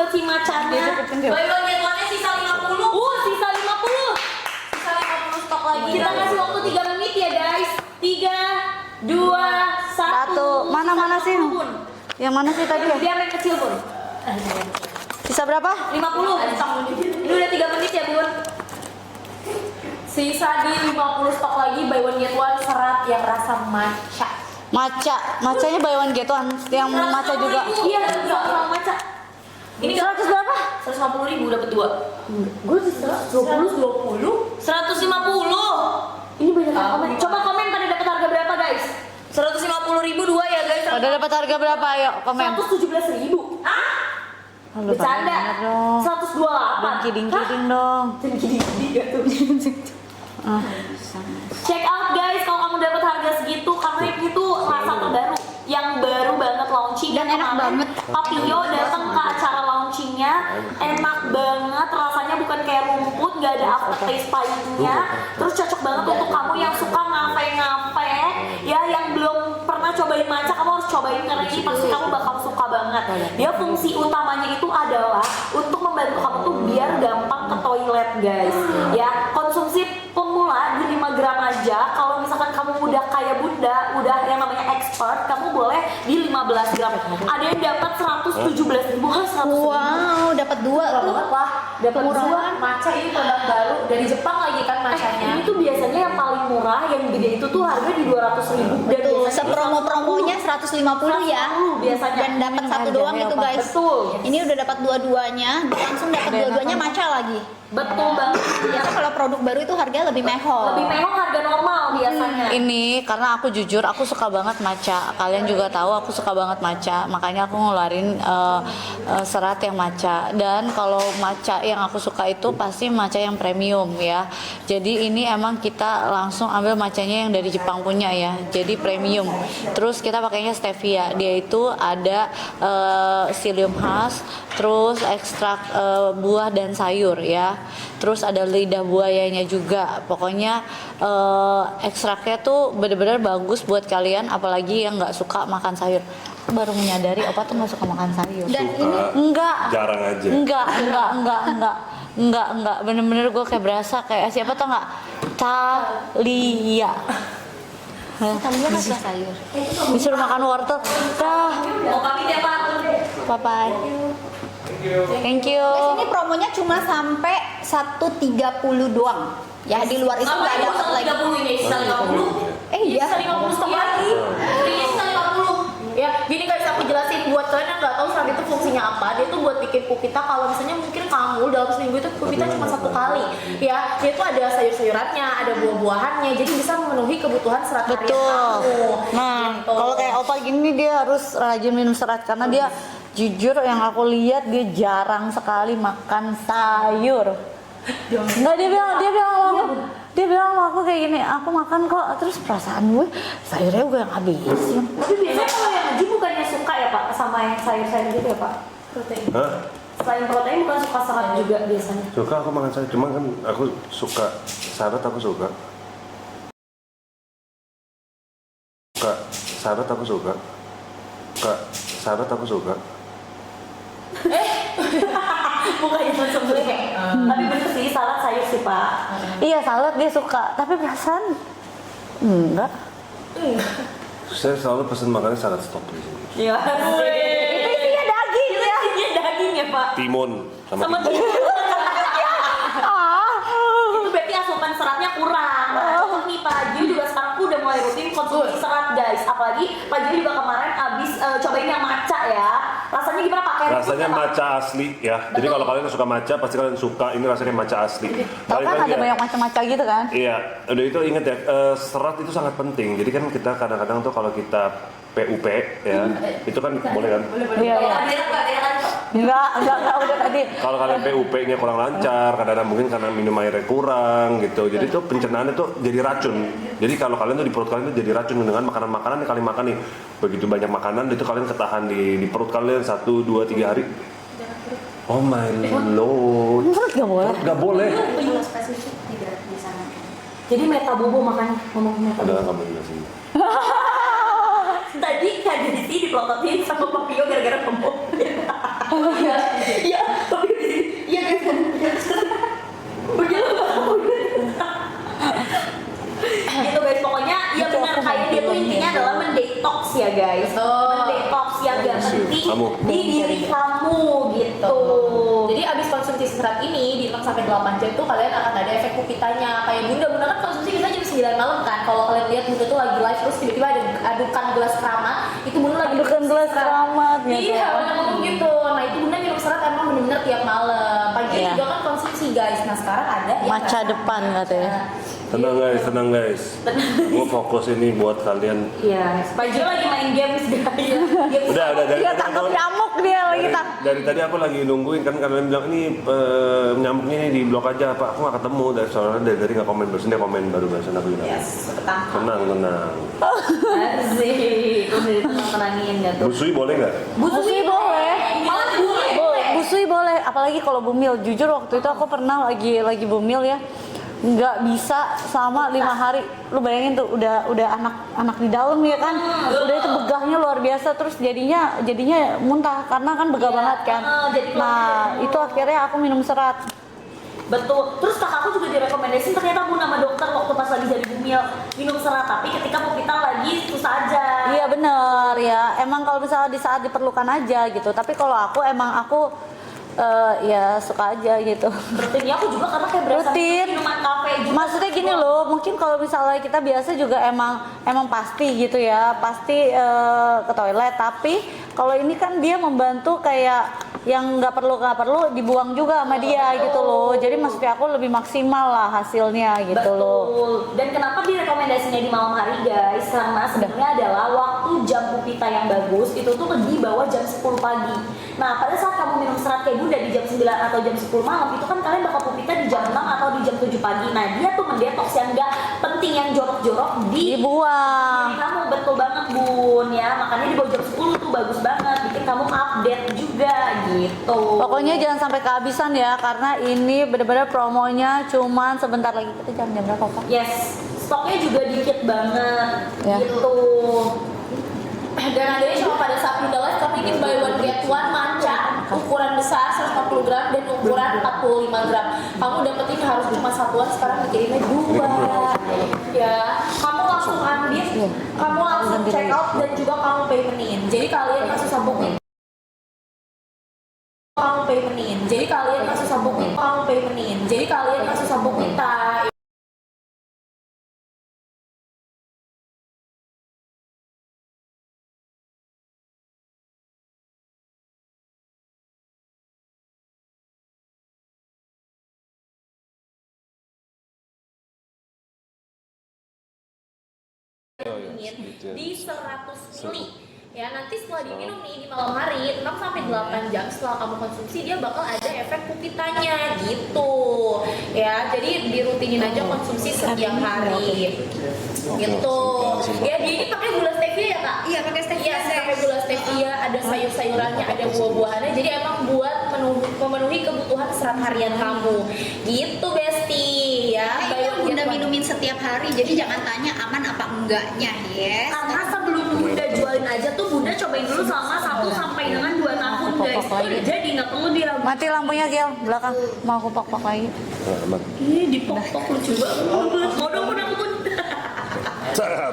buat si macanya. Buy one get one-nya sisa 50. Sisa 50. Sisa 50 stok lagi. Kita kasih waktu 3 menit ya guys. 3, 2, 1. Mana sih? Yang mana sih tadi ya? Biar yang kecil pun. Sisa berapa? 50. Ini udah 3 menit ya bun. Sisa di 50 stok lagi buy one get one serat yang rasa matcha. Macanya buy one get one. Yang matcha juga. Iya, sama maca. Ini 100 berapa? 150.000 dapat 2. Gue 20. 150. Ini banyak yang komen. Coba komen pada dapat harga berapa guys? 150.000 2 ya guys. Udah dapat harga berapa? Ayo komen. 117.000. Lu Bercanda. bener dong. 128. Kiding-kiding dong. Kiding-kiding tuh. Check out guys kalau kamu dapat harga segitu karena itu rasa terbaru yang baru banget launching dan enak banget. Papio datang ke acara launchingnya, enak banget rasanya, bukan kayak rumput, nggak ada aftertaste pahitnya. Terus cocok banget untuk kamu yang suka ngafe-ngafe ya, yang belum pernah cobain matcha, kamu harus cobain karena ini pasti kamu bakal suka banget. Dia fungsi utamanya itu adalah untuk membantu kamu tuh biar gampang ke toilet guys. Ya, konsumsi pemula di 5 gram aja. Kalau misalkan kamu udah kayak bunda, udah yang namanya expert, kamu boleh di 15 gram. Ada yang dapat 117.000. Wow, dapat 2 tuh. Banget lah. Dapat dua. Matcha ini produk baru dari Jepang lagi kan matchanya. Ini tuh biasanya yang paling murah, yang gede itu tuh harga di 200.000. Dan Betul, biasanya sepromo-promonya 150 ya. biasanya. Dan dapat satu doang Harganya itu apa? guys. Betul. Ini udah dapat dua-duanya, langsung dapat dua-duanya matcha lagi. Betul banget. Biasa kalau produk baru itu harganya lebih mehong. Lebih mehong harga normal biasanya. Ini karena aku jujur aku suka banget matcha. Kalian juga tahu aku suka banget matcha. Makanya aku ngeluarin serat yang matcha. Dan kalau matcha yang aku suka itu pasti matcha yang premium ya. Jadi ini emang kita langsung ambil matchanya yang dari Jepang punya ya. Jadi premium. Terus kita pakainya stevia. Dia itu ada psyllium husk, terus ekstrak buah dan sayur ya. Terus ada lidah buayanya juga. Pokoknya ekstraknya tuh bener-bener bagus buat kalian, apalagi yang nggak suka makan sayur. Aku baru menyadari Opa tuh nggak suka makan sayur. Dan Suka, enggak, jarang aja. enggak, bener-bener gue kayak berasa kayak siapa tau nggak? Talia. Talia nggak suka sayur. Disuruh makan wortel. Dah, Mau pamit ya Pak. bye bye. Thank you. Guys, ini promonya cuma sampai 1.30 doang. Ya di luar itu nggak ada lagi. 30 ini sisa 50. Iya. Sisa 50 stok lagi. Ini sisa 50. Ya, gini guys aku jelasin buat kalian yang nggak tahu serat itu fungsinya apa. Dia tuh buat bikin pupita. Kalau misalnya mungkin kamu dalam seminggu itu pupita cuma 1 kali. Ya, dia tuh ada sayur-sayurannya, ada buah-buahannya. Jadi bisa memenuhi kebutuhan serat harian Betul. kamu. Nah, Gitu. kalau kayak Opa gini dia harus rajin minum serat karena dia jujur yang aku lihat dia jarang sekali makan sayur. Enggak, dia bilang sama aku kayak gini, aku makan kok, terus perasaan gue sayurnya gue yang habisin. Tapi biasanya kalau yang haji bukannya suka ya Pak sama yang sayur-sayur gitu ya Pak? Protein. Hah? Selain protein bukan suka serat juga biasanya. Suka aku makan sayur, cuma kan aku suka sarat, aku suka. Sarat aku suka. Sarat aku suka. Bukan yang sebenarnya. Tapi bener sih salad sayur sih Pak. Iya, salad dia suka, tapi perasaan enggak. Saya selalu pesen makannya sarat stop di sini. Iya. Itu isinya daging Itu ya. isinya daging ya Pak. Timun Sama timun. timun. Ah. Itu berarti asupan seratnya kurang. Untuk nih Pak Haji juga sekarang aku udah mulai rutin konsumsi serat guys. Apalagi Pak Haji juga kemarin abis cobain yang matcha ya. Rasanya gimana Pak? Kayak Rasanya rumput ya, Pak? matcha asli ya. Jadi kalau kalian suka matcha, pasti kalian suka. Ini rasanya matcha asli. Tahu Balik kan lagi ada ya. banyak macam-macam gitu kan? Iya, udah itu inget ya, serat itu sangat penting. Jadi kan kita kadang-kadang tuh kalau kita PUP ya, itu kan boleh kan? Iya, iya. Enggak, udah tadi. Kalau kalian PUP-nya kurang lancar, kadang-kadang mungkin karena minum airnya kurang gitu. Jadi itu pencernaannya tuh jadi racun. Jadi kalau kalian tuh di perut kalian tuh jadi racun dengan makanan-makanan yang kalian makan nih. Begitu banyak makanan itu kalian ketahan di perut kalian 1, 2, 3 hari. Oh my lord. Menurut gak boleh. Gak boleh. Kalau spesifik tidak di sana. Jadi meta bobo makanya ngomongin meta Ada bobo. kamu juga sih. Tadi Kak Desi dipelototin sama Papio gara-gara bobo. Iya, iya kan. Begitu gitu guys, pokoknya ya benar kayak dia tuh intinya adalah mendetox ya guys. Mendetox yang gak penting Kamu. di diri kamu gitu. Jadi abis konsumsi serat ini di 6 sampai 8 jam tuh kalian akan ada efek pupitanya. Kayak Bunda kan konsumsi kita jam 9 malam kan. Kalau kalian lihat Bunda tuh lagi live terus tiba-tiba ada adukan gelas keramat, itu Bunda lagi Adukan minum gelas serat. keramat, gitu. Iya, Bunda ngomong gitu. Nah, itu Bunda minum serat emang bener-bener tiap malam. Pagi Iya. juga kan konsumsi guys. Nah, sekarang ada yang Maca depan katanya. Tenang guys. Gue fokus ini buat kalian. Iya, Paju lagi main games guys. Games Udah dari Dia tadi tangkap aku- nyamuk dia lagi tak. dari tadi aku lagi nungguin kan kalian bilang ini nyamuknya ini di blok aja apa, aku nggak ketemu dari soalnya dari tadi nggak komen, barusan dia komen baru barusan aku bilang. Yes, ketangkap. Tenang. Asik, udah ditenang-tenangin gak tuh? Busui boleh nggak? Busui boleh. Malah boleh. Busui boleh, apalagi kalau bumil. Jujur waktu itu aku pernah lagi bumil ya, nggak bisa selama 5 hari. Lu bayangin tuh udah anak di dalam ya kan, udah itu begahnya luar biasa, terus jadinya muntah karena kan begah Iya, banget kan. jadi keluar Nah dari mulut. itu akhirnya aku minum serat. Betul. Terus kakakku juga direkomendasiin ternyata Bu nama dokter waktu pas lagi jadi bumil minum serat, tapi ketika kita lagi susah aja. Iya bener ya, emang kalau misalnya di saat diperlukan aja gitu. Tapi kalau aku ya suka aja gitu. Rutinnya aku juga karena kayak berasa Rutin. minuman kafe juga. Maksudnya gini loh, mungkin kalau misalnya kita biasa juga emang pasti gitu ya, pasti ke toilet. Tapi kalau ini kan dia membantu kayak yang nggak perlu dibuang juga sama dia gitu loh. Jadi maksudnya aku lebih maksimal lah hasilnya gitu Betul. loh. Dan kenapa direkomendasinya di malam hari guys? Karena sebenarnya adalah waktu jam pupita yang bagus itu tuh di bawah jam 10 pagi. Nah, pada saat kamu minum serat kayak Bunda di jam 9 atau jam 10 malam, itu kan kalian bakal pupita di jam 6 atau di jam 7 pagi. Nah, dia tuh mendetoks yang nggak penting, yang jorok-jorok Dibuang. diri kamu. Betul banget Bun ya. Makanya di bawah jam 10 tuh bagus banget, bikin kamu update juga gitu. Pokoknya jangan sampai kehabisan ya, karena ini bener-bener promonya cuman sebentar lagi. Kita jam berapa Kak? Yes, stoknya juga dikit banget Ya. gitu. Dan adanya cuma pada saat Bunda Live, tapi ini buy one get one manca ukuran besar 140 gram dan ukuran 45 gram. Kamu dapetin harus cuma satuan, sekarang dikirimnya 2 ya. Kamu langsung ambil, kamu langsung check out dan juga kamu paymentin. Jadi kalian nggak susah booking. Kamu paymentin. Jadi kalian nggak susah booking. Kamu paymentin. Jadi kalian nggak susah booking. Di 100 mili ya, nanti setelah diminum nih di malam hari 6 sampai 8 jam setelah kamu konsumsi, dia bakal ada efek pupitanya gitu ya. Jadi dirutinin aja konsumsi setiap hari gitu ya. Dia ini pakai gula stevia ya Kak? Iya, pakai stevia. Iya, pakai gula stevia, ada sayur-sayurannya, ada buah-buahannya. Jadi emang buat memenuhi kebutuhan serat harian kamu gitu Besti ya. Nah, itu yang Bunda minumin setiap hari, jadi jangan tanya aman apa enggaknya ya. Karena sebelum Bunda jualin aja tuh Bunda cobain dulu selama 1 sampai dengan 2 tahun guys. Udah jadi nggak perlu diragukan. Mati lampunya Gel, belakang. Mau aku pak lagi. Aman. Ih, dipok-pok lucu banget. Mau dong Bunda pun. Car.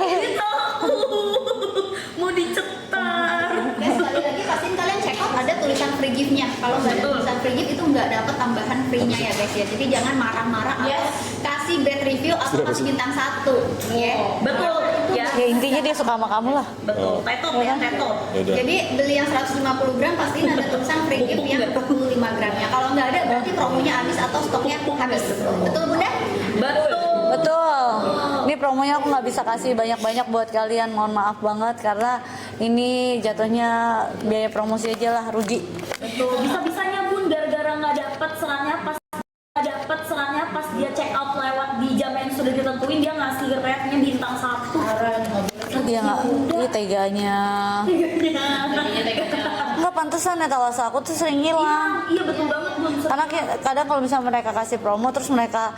Ini tahu. Mau dicetar. Dan sekali lagi pastiin kalian check out ada tulisan free gift-nya. Kalau nggak ada Betul. tulisan free gift itu nggak dapat tambahan free-nya ya guys ya. Jadi jangan marah-marah atau kasih bad review atau kasih bintang 1 ya. Betul. Ya. Ya intinya dia suka sama kamu lah. Betul. Tetot ya, tetot. Yaudah. Jadi beli yang 150 gram pastiin ada tulisan free gift yang 25 gramnya. Kalau nggak ada berarti promonya habis atau stoknya habis. Betul Bunda? Betul. Betul. Ini promonya aku nggak bisa kasih banyak-banyak buat kalian. Mohon maaf banget karena ini jatuhnya biaya promosi aja lah, rugi. Betul. Bisa-bisanya Bun gara-gara nggak dapet serannya pas dia check out lewat di jam yang sudah ditentuin, dia ngasih rate-nya bintang 1. Dia nggak, dia teganya. Nggak pantesan ya kalau aku tuh sering hilang. Iya betul banget Bun. Karena kadang kalau misalnya mereka kasih promo terus mereka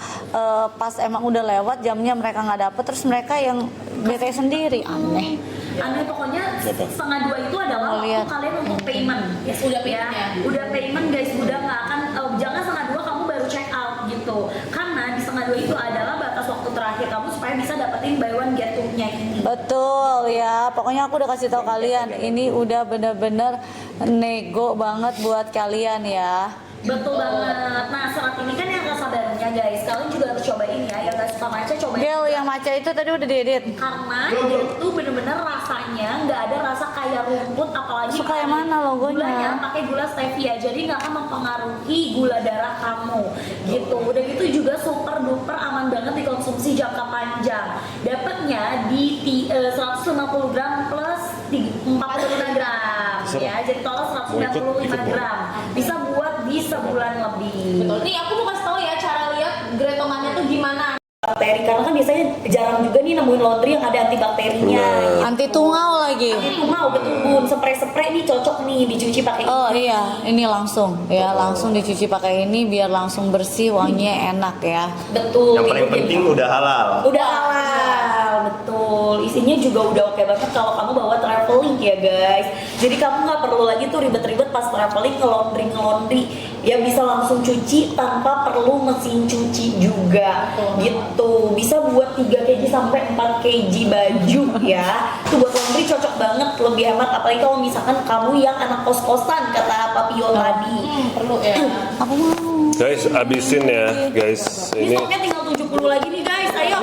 pas emang udah lewat jamnya mereka nggak dapet terus mereka yang bete sendiri, aneh. Aneh pokoknya Apa? setengah 2 itu adalah Mau waktu lihat. kalian untuk payment. Yes, udah payment ya. Udah payment guys, udah nggak akan jangan setengah 2 kamu baru check out gitu. Karena di setengah 2 itu adalah batas waktu terakhir kamu supaya bisa dapetin buy one get two-nya ini. Betul ya, pokoknya aku udah kasih tahu kalian, ini udah bener-bener nego banget buat kalian ya. Betul banget. Nah, serat ini kan yang rasa barunya guys. Kalian juga harus cobain ya. Yang gak suka matcha cobain. Gel yang matcha itu tadi udah diedit. Karena dia itu bener-bener rasanya nggak ada rasa kayak rumput, apalagi Suka yang mana logonya? Gulanya pakai gula stevia, jadi nggak akan mempengaruhi gula darah kamu gitu. Udah gitu juga super duper aman banget dikonsumsi jangka panjang. Dapatnya di 150 gram plus 45 gram ya. Jadi total 195 gram. Bisa buat di sebulan lebih. Betul. Nih aku mau kasih tahu ya cara lihat gretongannya tuh gimana. Bakteri, karena kan biasanya jarang juga nih nemuin laundry yang ada antibakterinya. Anti tungau lagi. Ini mau betubun, spray nih cocok nih dicuci pakai ini. Oh iya, ini langsung ya, langsung dicuci pakai ini biar langsung bersih, wanginya enak ya. Betul. Yang paling itu penting jadi- udah halal. Udah halal, betul. Isinya juga udah oke banget kalau kamu bawa traveling ya guys. Jadi kamu nggak perlu lagi tuh ribet-ribet pas traveling ngelondri. Ya bisa langsung cuci tanpa perlu mesin cuci juga. Gitu. Bisa buat 3 kg sampai 4 kg baju ya. Itu buat laundry cocok banget, lebih hemat apalagi kalau misalkan kamu yang anak kos-kosan kata Papio tadi. Perlu ya. Aku mau. Guys, abisin ya guys. Ini Ini stoknya tinggal 70 lagi nih guys, ayo.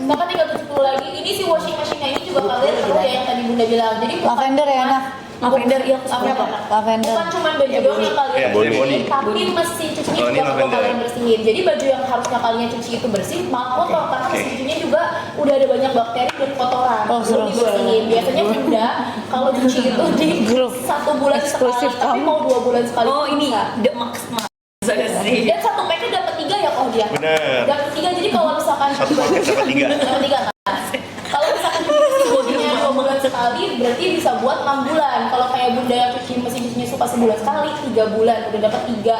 Bapak tinggal 70 lagi. Ini si washing machine-nya ini juga kalian perlu ya yang tadi Bunda bilang. Jadi bukan Lavender ya enak. Lavender ya, aku suka. Lavender. Bukan cuma baju doang yang kalian Ya, cuci, boni. tapi mesin cucinya Oh, ini juga perlu lavender. kalian bersihin. Jadi baju yang harusnya kalian cuci itu bersih, malah kotor karena mesin cucinya juga udah ada banyak bakteri dan kotoran. Oh, Perlu seru. dibersihin. Biasanya Bunda kalau cuci itu di Grup 1 bulan eksklusif sekali, tapi kamu. mau 2 bulan sekali. Oh ini bisa. The Max Max. Sih. Dan satu packnya dapat 3 ya kok dia. Bener. Dapat 3 jadi kalau misalkan Satu paket dapat 3. dapat 3 kan. Kalau misalkan cuci bodinya 2 bulan sekali berarti bisa buat 6 bulan. Kalau kayak Bunda yang cuci mesin cucinya suka sebulan sekali, 3 bulan udah dapat 3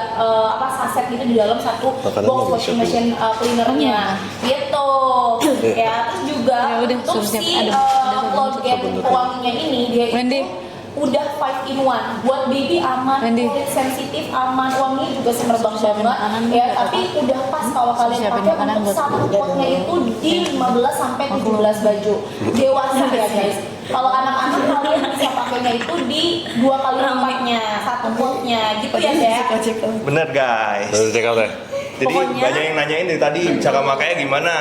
saset gitu di dalam satu Makanan box nggak washing bisa machine cleanernya. Gitu. Ya, terus juga Ya udah, untuk suruh siap. si Aduh, Cloudget pewanginya ini dia Wendy. itu udah 5 in 1 buat baby aman, Wendy. kulit sensitif aman, wangi juga semerbak Siapin banget makanan ya, buat tapi udah pas kalau kalian Siapin pakai makanan untuk buat satu potnya itu di 15 sampai 17 baju dewasa ya guys. Kalau anak-anak kalian bisa pakainya itu di 2 kali lipatnya satu potnya gitu ya Dek. Bener guys. Lalu check out ya. Jadi Pokoknya- banyak yang nanyain dari tadi cara makanya gimana.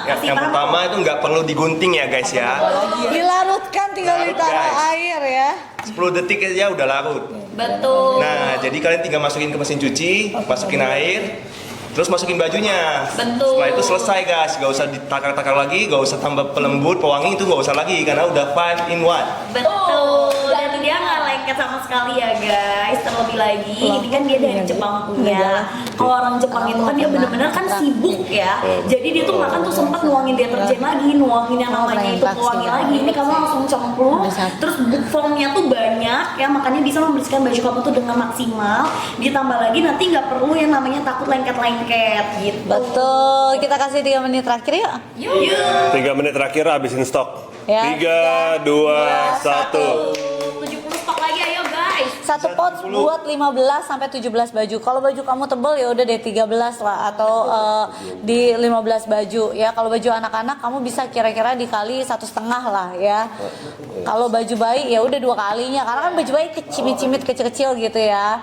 pasti Yang paham. pertama itu nggak perlu digunting ya guys ya. Dilarutkan, tinggal Larut, ditaruh guys. air ya. 10 detik aja udah larut. Betul. Nah, jadi kalian tinggal masukin ke mesin cuci, masukin air, terus masukin bajunya. Betul. Setelah itu selesai guys, gak usah ditakar-takar lagi, gak usah tambah pelembut, pewangi itu gak usah lagi karena udah 5 in 1. Betul. Dan dia nggak lengket sama sekali ya guys. Terlebih lagi, ini kan dia dari Jepang punya. Kalau orang Jepang itu kan dia bener-bener kan sibuk ya. Jadi dia tuh makan tuh sempat nuangin deterjen lagi, nuangin yang namanya itu pewangi lagi. Ini kamu langsung cemplung. Terus foamnya tuh banyak ya, makanya bisa membersihkan baju kamu tuh dengan maksimal. Ditambah lagi nanti nggak perlu yang namanya takut lengket-lengket gitu. Betul, kita kasih 3 menit terakhir yuk. Yuk. 3 menit terakhir habisin stok. Ya. 3, 2, 1. 70 stok lagi ayo guys. Satu pot buat 15 sampai 17 baju. Kalau baju kamu tebel ya udah deh 13 lah atau di 15 baju ya. Kalau baju anak-anak kamu bisa kira-kira dikali 1,5 lah ya. Kalau baju bayi ya udah 2 kalinya karena kan baju bayi kecimit-cimit kecil-kecil gitu ya.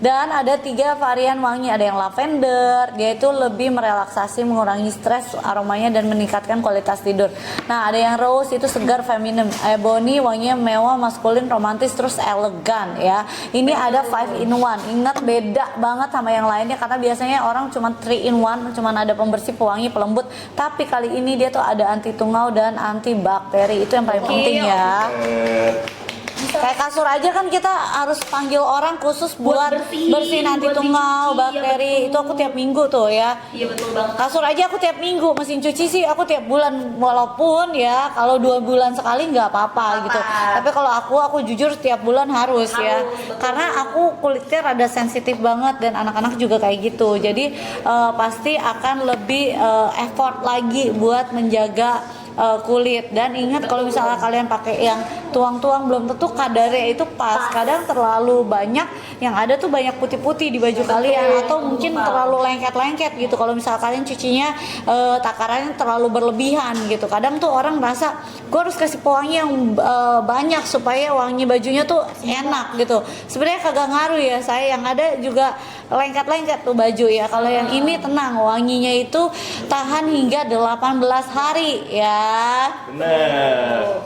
Dan ada 3 varian wangi, ada yang lavender, dia itu lebih merelaksasi, mengurangi stres, aromanya dan meningkatkan kualitas tidur. Nah, ada yang rose itu segar, feminin, ebony wanginya mewah, maskulin, romantis, terus elegan ya. Ini ada 5 in 1. Ingat beda banget sama yang lainnya karena biasanya orang cuma 3 in 1, cuma ada pembersih, pewangi, pelembut. Tapi kali ini dia tuh ada anti tungau dan anti bakteri. Itu yang paling penting ya. Kayak kasur aja kan kita harus panggil orang khusus buat bersihin anti buat tungau, dicuci, ya bakteri. betul. Itu aku tiap minggu tuh ya. Iya betul banget. Kasur aja aku tiap minggu, mesin cuci sih aku tiap bulan. Walaupun ya kalau 2 bulan sekali nggak apa-apa gitu. Tapi kalau aku jujur tiap bulan harus ya. betul. Karena aku kulitnya rada sensitif banget dan anak-anak juga kayak gitu. Jadi pasti akan lebih effort lagi buat menjaga kulit. Dan ingat kalau misalnya kalian pakai yang tuang-tuang belum tentu kadarnya itu pas. Kadang terlalu banyak, yang ada tuh banyak putih-putih di baju kalian, atau mungkin terlalu lengket-lengket gitu. Kalau misalnya kalian cucinya takarannya terlalu berlebihan gitu. Kadang tuh orang merasa gue harus kasih pewangi yang banyak supaya wangi bajunya tuh enak gitu. Sebenarnya kagak ngaruh ya, saya yang ada juga lengket-lengket tuh baju ya. Kalau yang ini tenang, wanginya itu tahan hingga 18 hari ya. Benar.